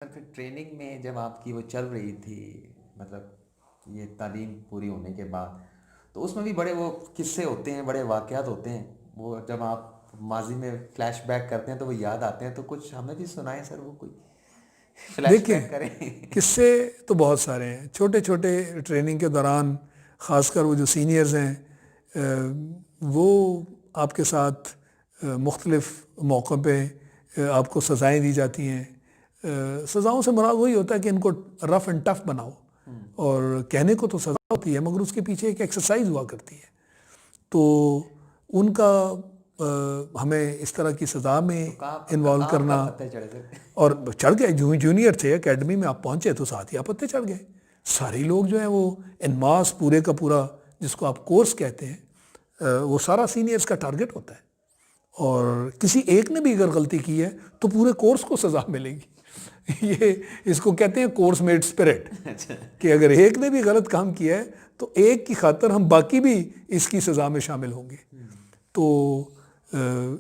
پھر ٹریننگ میں جب آپ کی وہ چل رہی تھی، مطلب یہ تعلیم پوری ہونے کے بعد، تو اس میں بھی بڑے وہ قصے ہوتے ہیں، بڑے واقعات ہوتے ہیں، وہ جب آپ ماضی میں فلیش بیک کرتے ہیں تو وہ یاد آتے ہیں، تو کچھ ہمیں بھی سنائیں سر، وہ کوئی فلیش دیکھیں، بیک کریں۔ قصے تو بہت سارے ہیں چھوٹے چھوٹے ٹریننگ کے دوران، خاص کر وہ جو سینئرز ہیں وہ آپ کے ساتھ مختلف موقع پہ آپ کو سزائیں دی جاتی ہیں۔ سزاؤں سے مراد وہی ہوتا ہے کہ ان کو رف اینڈ ٹف بناؤ، اور کہنے کو تو سزا ہوتی ہے مگر اس کے پیچھے ایک ایکسرسائز ہوا کرتی ہے، تو ان کا ہمیں اس طرح کی سزا میں تو انوالو آپ کا کرنا، پتہ چڑھے سر؟ اور چڑھ گئے جونیئر تھے، اکیڈمی میں آپ پہنچے تو ساتھ ہی آپ پتے چڑھ گئے، سارے لوگ جو ہیں وہ انماس پورے کا پورا جس کو آپ کورس کہتے ہیں وہ سارا سینئرز کا ٹارگٹ ہوتا ہے، اور کسی ایک نے بھی اگر غلطی کی ہے تو پورے کورس کو سزا ملے گی یہ اس کو کہتے ہیں کورس میٹ اسپرٹ، کہ اگر ایک نے بھی غلط کام کیا ہے تو ایک کی خاطر ہم باقی بھی اس کی سزا میں شامل ہوں گے۔ تو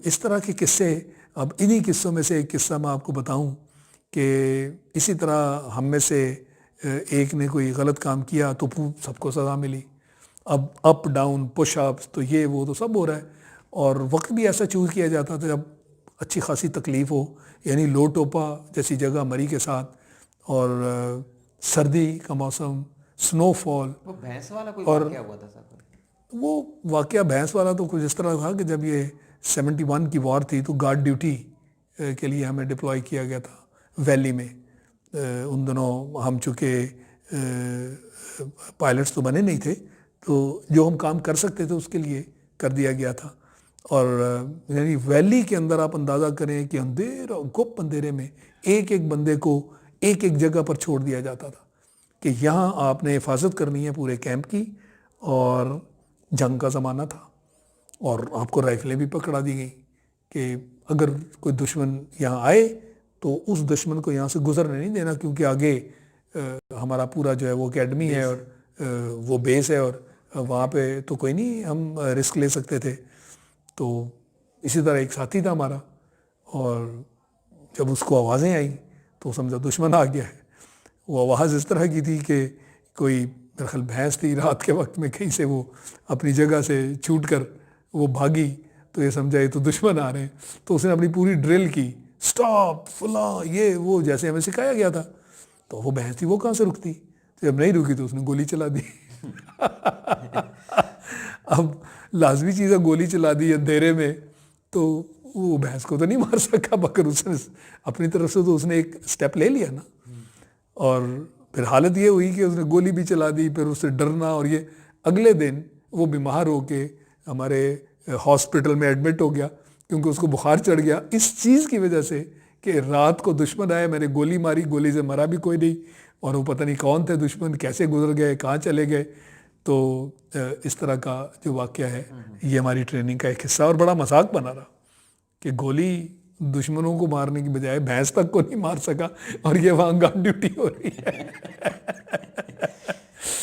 اس طرح کے قصے، اب انہی قصوں میں سے ایک قصہ میں آپ کو بتاؤں کہ اسی طرح ہم میں سے ایک نے کوئی غلط کام کیا تو سب کو سزا ملی، اب اپ ڈاؤن پش اپس تو یہ وہ تو سب ہو رہا ہے، اور وقت بھی ایسا چوز کیا جاتا تھا جب اچھی خاصی تکلیف ہو، یعنی لو ٹوپا جیسی جگہ مری کے ساتھ، اور سردی کا موسم، سنو فال، وہ بھینس والا کوئی اور واقعہ ہوا تھا سر؟ وہ واقعہ بھینس والا تو کچھ اس طرح تھا کہ جب یہ 71 کی وار تھی تو گارڈ ڈیوٹی کے لیے ہمیں ڈپلوائی کیا گیا تھا ویلی میں۔ ان دنوں ہم چونکہ پائلٹس تو بنے نہیں تھے، تو جو ہم کام کر سکتے تھے اس کے لیے کر دیا گیا تھا، اور یعنی ویلی کے اندر آپ اندازہ کریں کہ اندھیرا گپ اندھیرے میں ایک ایک بندے کو ایک ایک جگہ پر چھوڑ دیا جاتا تھا کہ یہاں آپ نے حفاظت کرنی ہے پورے کیمپ کی، اور جنگ کا زمانہ تھا، اور آپ کو رائفلیں بھی پکڑا دی گئیں کہ اگر کوئی دشمن یہاں آئے تو اس دشمن کو یہاں سے گزرنے نہیں دینا، کیونکہ آگے ہمارا پورا جو ہے وہ اکیڈمی ہے، اور وہ بیس ہے، اور وہاں پہ تو کوئی نہیں ہم رسک لے سکتے تھے۔ تو اسی طرح ایک ساتھی تھا ہمارا، اور جب اس کو آوازیں آئیں تو سمجھا دشمن آ گیا ہے۔ وہ آواز اس طرح کی تھی کہ کوئی درخل بھینس تھی، رات کے وقت میں کہیں سے وہ اپنی جگہ سے چھوٹ کر وہ بھاگی، تو یہ سمجھا یہ تو دشمن آ رہے ہیں، تو اس نے اپنی پوری ڈرل کی، سٹاپ فلاں یہ وہ جیسے ہمیں سکھایا گیا تھا، تو وہ بھینس تھی وہ کہاں سے رکتی، تو جب نہیں رکی تو اس نے گولی چلا دی اب لازمی چیز ہے گولی چلا دی اندھیرے میں، تو وہ بھینس کو تو نہیں مار سکا، مگر اس نے اپنی طرف سے تو اس نے ایک سٹیپ لے لیا نا، اور پھر حالت یہ ہوئی کہ اس نے گولی بھی چلا دی، پھر اس سے ڈرنا، اور یہ اگلے دن وہ بیمار ہو کے ہمارے ہاسپٹل میں ایڈمٹ ہو گیا، کیونکہ اس کو بخار چڑھ گیا اس چیز کی وجہ سے کہ رات کو دشمن آئے، میں نے گولی ماری، گولی سے مرا بھی کوئی نہیں، اور وہ پتہ نہیں کون تھے دشمن، کیسے گزر گئے، کہاں چلے گئے۔ تو اس طرح کا جو واقعہ ہے یہ ہماری ٹریننگ کا ایک حصہ، اور بڑا مذاق بنا رہا کہ گولی دشمنوں کو مارنے کی بجائے بھینس تک کو نہیں مار سکا، اور یہ وہاں گارڈ ڈیوٹی ہو رہی ہے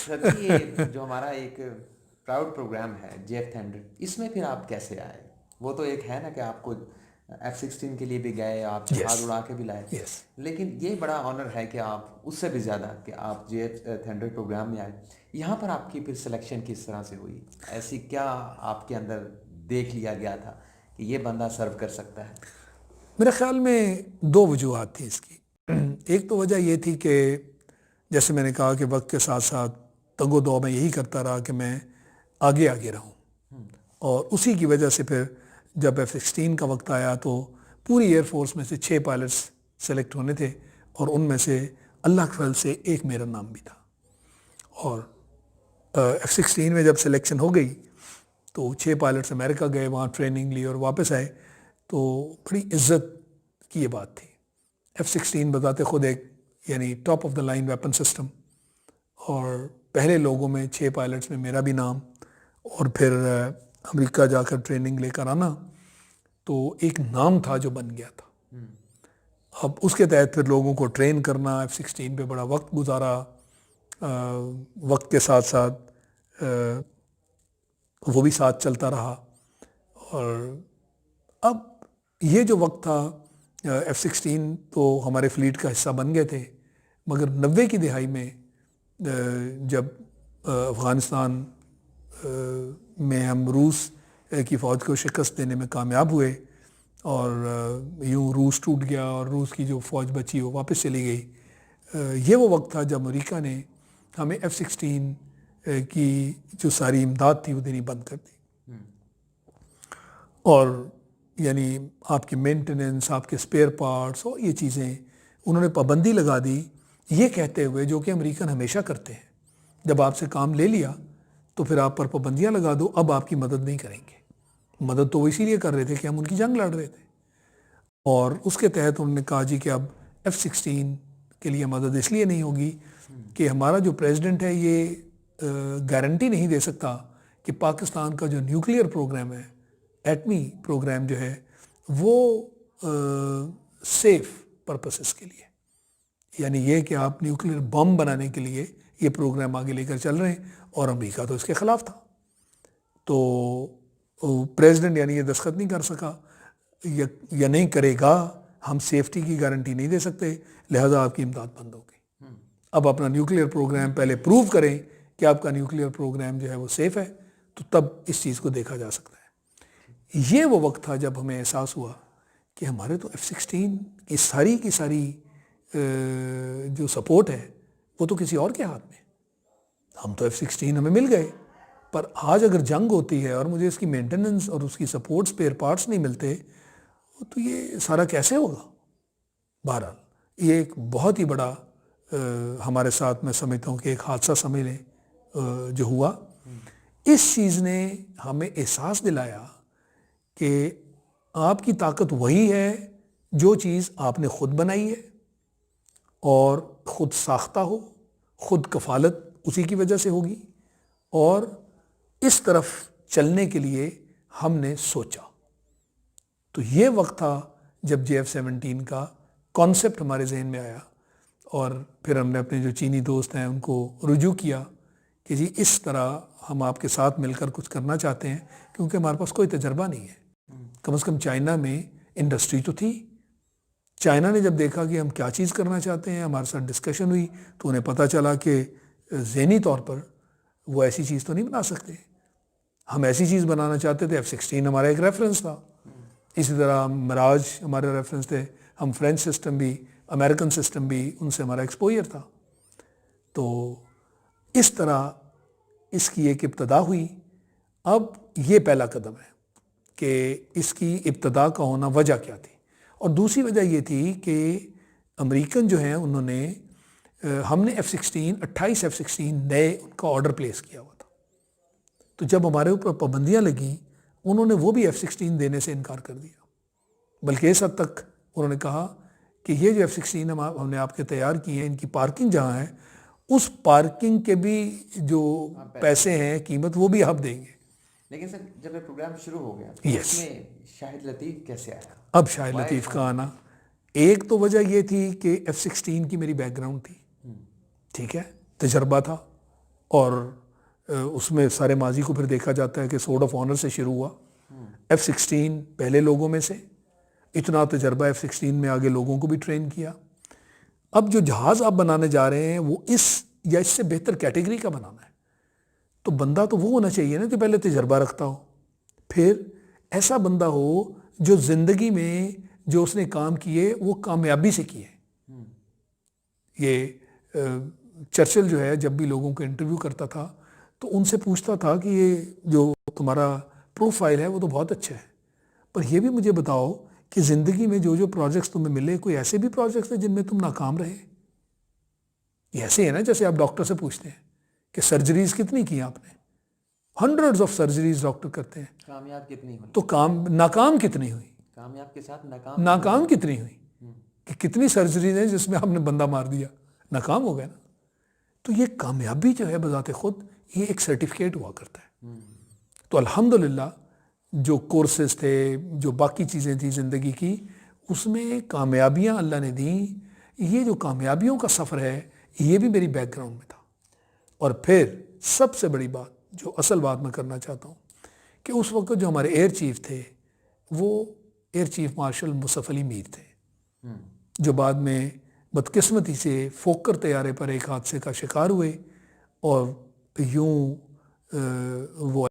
سر جی، یہ جو ہمارا ایک پراؤڈ پروگرام ہے JF-100، اس میں پھر آپ کیسے آئے؟ وہ تو ایک ہے نا کہ آپ کو F-16 کے لیے بھی گئے، آپ یس جہاز اڑا کے بھی لائے، یس لیکن یہ بڑا آنر ہے کہ آپ اس سے بھی زیادہ کہ آپ JF-100 پروگرام میں آئے۔ یہاں پر آپ کی پھر سلیکشن کس طرح سے ہوئی؟ ایسی کیا آپ کے اندر دیکھ لیا گیا تھا کہ یہ بندہ سرو کر سکتا ہے؟ میرے خیال میں دو وجوہات تھیں اس کی۔ ایک تو وجہ یہ تھی کہ جیسے میں نے کہا کہ وقت کے ساتھ ساتھ تگ و دو میں یہی کرتا رہا کہ میں آگے آگے رہوں، اور اسی کی وجہ سے پھر جب F-16 کا وقت آیا تو پوری ایئر فورس میں سے 6 پائلٹس سلیکٹ ہونے تھے، اور ان میں سے اللہ کے فضل سے ایک میرا نام بھی تھا، اور F-16 میں جب سلیکشن ہو گئی تو 6 پائلٹس امریکہ گئے، وہاں ٹریننگ لی اور واپس آئے، تو بڑی عزت کی یہ بات تھی۔ F-16 بذات خود ایک یعنی top of the line weapon system, اور پہلے لوگوں میں 6 پائلٹس میں میرا بھی نام، اور پھر امریکہ جا کر ٹریننگ لے کر آنا، تو ایک نام تھا جو بن گیا تھا۔ اب اس کے تحت پھر لوگوں کو ٹرین کرنا، F-16 پہ بڑا وقت گزارا، وقت کے ساتھ ساتھ وہ بھی ساتھ چلتا رہا، اور اب یہ جو وقت تھا F-16 تو ہمارے فلیٹ کا حصہ بن گئے تھے، مگر 90 کی دہائی میں جب افغانستان میں ہم روس کی فوج کو شکست دینے میں کامیاب ہوئے اور یوں روس ٹوٹ گیا اور روس کی جو فوج بچی وہ واپس چلی گئی، یہ وہ وقت تھا جب امریکہ نے ہمیں F-16 کی جو ساری امداد تھی وہ دینی بند کر دی، اور یعنی آپ کی مینٹیننس، آپ کے اسپیئر پارٹس اور یہ چیزیں انہوں نے پابندی لگا دی، یہ کہتے ہوئے جو کہ امریکن ہمیشہ کرتے ہیں، جب آپ سے کام لے لیا تو پھر آپ پر پابندیاں لگا دو، اب آپ کی مدد نہیں کریں گے۔ مدد تو وہ اسی لیے کر رہے تھے کہ ہم ان کی جنگ لڑ رہے تھے، اور اس کے تحت انہوں نے کہا جی کہ اب F-16 کے لیے مدد اس لیے نہیں ہوگی کہ ہمارا جو پریزیڈنٹ ہے یہ گارنٹی نہیں دے سکتا کہ پاکستان کا جو نیوکلیئر پروگرام ہے، ایٹمی پروگرام جو ہے، وہ سیف پرپسز کے لیے، یعنی یہ کہ آپ نیوکلیئر بم بنانے کے لیے یہ پروگرام آگے لے کر چل رہے ہیں، اور امریکہ تو اس کے خلاف تھا، تو پریزیڈنٹ یعنی یہ دستخط نہیں کر سکا یا نہیں کرے گا، ہم سیفٹی کی گارنٹی نہیں دے سکتے، لہذا آپ کی امداد بند ہو گئی۔ اب اپنا نیوکلیئر پروگرام پہلے پروو کریں کہ آپ کا نیوکلیئر پروگرام جو ہے وہ سیف ہے، تو تب اس چیز کو دیکھا جا سکتا ہے۔ یہ وہ وقت تھا جب ہمیں احساس ہوا کہ ہمارے تو F-16 کی ساری جو سپورٹ ہے وہ تو کسی اور کے ہاتھ میں، ہم تو F-16 ہمیں مل گئے، پر آج اگر جنگ ہوتی ہے اور مجھے اس کی مینٹیننس اور اس کی سپورٹ اسپیئر پارٹس نہیں ملتے تو یہ سارا کیسے ہوگا؟ بہرحال یہ ایک بہت ہی بڑا ہمارے ساتھ میں سمجھتا ہوں کہ ایک حادثہ سمجھ لیں جو ہوا، اس چیز نے ہمیں احساس دلایا کہ آپ کی طاقت وہی ہے جو چیز آپ نے خود بنائی ہے اور خود ساختہ ہو، خود کفالت اسی کی وجہ سے ہوگی، اور اس طرف چلنے کے لیے ہم نے سوچا۔ تو یہ وقت تھا جب JF-17 کا کانسیپٹ ہمارے ذہن میں آیا، اور پھر ہم نے اپنے جو چینی دوست ہیں ان کو رجوع کیا کہ جی اس طرح ہم آپ کے ساتھ مل کر کچھ کرنا چاہتے ہیں، کیونکہ ہمارے پاس کوئی تجربہ نہیں ہے، کم از کم چائنا میں انڈسٹری تو تھی۔ چائنا نے جب دیکھا کہ ہم کیا چیز کرنا چاہتے ہیں، ہمارے ساتھ ڈسکشن ہوئی تو انہیں پتہ چلا کہ ذہنی طور پر وہ ایسی چیز تو نہیں بنا سکتے، ہم ایسی چیز بنانا چاہتے تھے۔ F-16 ہمارا ایک ریفرنس تھا، اسی طرح مراج ہمارے ریفرنس تھے، ہم فرینچ سسٹم بھی، امریکن سسٹم بھی، ان سے ہمارا ایکسپوئر تھا۔ تو اس طرح اس کی ایک ابتدا ہوئی۔ اب یہ پہلا قدم ہے کہ اس کی ابتدا کا ہونا وجہ کیا تھی، اور دوسری وجہ یہ تھی کہ امریکن جو ہیں انہوں نے ہم نے F-16 28 F-16 نئے ان کا آرڈر پلیس کیا ہوا تھا، تو جب ہمارے اوپر پابندیاں لگیں انہوں نے وہ بھی F-16 دینے سے انکار کر دیا، بلکہ اس حد تک انہوں نے کہا کہ یہ جو F-16 ہم نے آپ کے تیار کی ہیں، ان کی پارکنگ جہاں ہے اس پارکنگ کے بھی جو پیسے ہیں قیمت وہ بھی آپ دیں گے۔ لیکن سر جب یہ پروگرام شروع ہو گیا تو اس میں شاہد لطیف کیسے آیا؟ اب شاہد لطیف کا آنا، ایک تو وجہ یہ تھی کہ F-16 کی میری بیک گراؤنڈ تھی، ٹھیک ہے، تجربہ تھا، اور اس میں سارے ماضی کو پھر دیکھا جاتا ہے کہ سورڈ آف آنر سے شروع ہوا۔ F-16 پہلے لوگوں میں سے، اتنا تجربہ F-16 میں آگے لوگوں کو بھی ٹرین کیا۔ اب جو جہاز آپ بنانے جا رہے ہیں وہ اس یا اس سے بہتر کیٹیگری کا بنانا ہے، تو بندہ تو وہ ہونا چاہیے نا جو پہلے تجربہ رکھتا ہو، پھر ایسا بندہ ہو جو زندگی میں جو اس نے کام کیے وہ کامیابی سے کیے۔ یہ چرچل جو ہے جب بھی لوگوں کو انٹرویو کرتا تھا تو ان سے پوچھتا تھا کہ یہ جو تمہارا پروفائل ہے وہ تو بہت اچھا ہے، پر یہ بھی مجھے بتاؤ کہ زندگی میں جو پروجیکٹس تمہیں ملے کوئی ایسے بھی پروجیکٹس ہیں جن میں تم ناکام رہے؟ یہ ایسے ہے نا جیسے آپ ڈاکٹر سے پوچھتے ہیں کہ سرجریز کتنی کی آپ نے، ہنڈریڈز آف سرجریز ڈاکٹر کرتے ہیں، کامیاب کتنی ہوئی؟ تو ناکام کتنی ہوئی؟ کامیاب کے ساتھ ناکام کتنی ہوئی؟ کہ کتنی سرجریز ہیں جس میں ہم نے بندہ مار دیا، ناکام ہو گیا نا۔ تو یہ کامیابی جو ہے بذات خود یہ ایک سرٹیفکیٹ ہوا کرتا ہے۔ تو الحمدللہ جو کورسز تھے، جو باقی چیزیں تھیں زندگی کی، اس میں کامیابیاں اللہ نے دیں۔ یہ جو کامیابیوں کا سفر ہے یہ بھی میری بیک گراؤنڈ میں تھا۔ اور پھر سب سے بڑی بات جو اصل بات میں کرنا چاہتا ہوں کہ اس وقت جو ہمارے ایئر چیف تھے وہ ایئر چیف مارشل مصطفی علی میر تھے، جو بعد میں بدقسمتی سے فوکر طیارے پر ایک حادثے کا شکار ہوئے اور یوں وہ